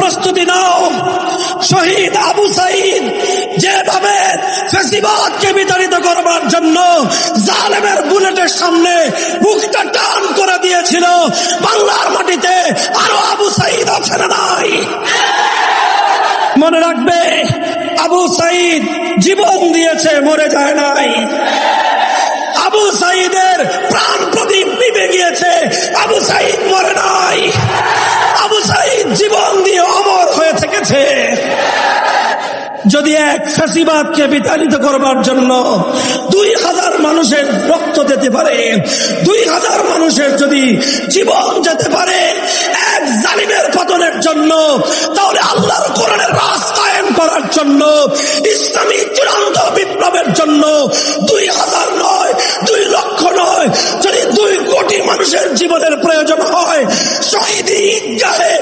প্রস্তুতি নাও। শহীদ আবু সাঈদ যেভাবে ফ্যাসিবাদকে বিতাড়িত করবার জন্য জালেমের বুলেটের সামনে বুকটা টান করে দিয়েছিল, বাংলার মাটিতে আরো আবু সাঈদ আছে না নাই? মনে রাখবে, আবু সাঈদ জীবন দিয়েছে, মরে যায় নাই। আবু সাঈদের প্রাণ প্রদীপ নিভে গিয়েছে, আবু সাঈদ মরে নাই। আবু সাঈদ জীবন দিয়ে অমর হয়ে থেকেছে। যদি এক ফ্যাসিবাদকে বিতাড়িত করবার জন্য 2000 মানুষের রক্ত দিতে পারে, 2000 মানুষের যদি জীবন যেতে পারে এক জালিমের পতনের জন্য, তাহলে আল্লাহর কোরআনের রাজ কায়েম করার জন্য, ইসলামী চূড়ান্ত বিপ্লবের জন্য 2000 নয়, 2 লক্ষ নয়, যদি 2 কোটি মানুষের জীবনের প্রয়োজন হয়, শহীদ ঈদগাহে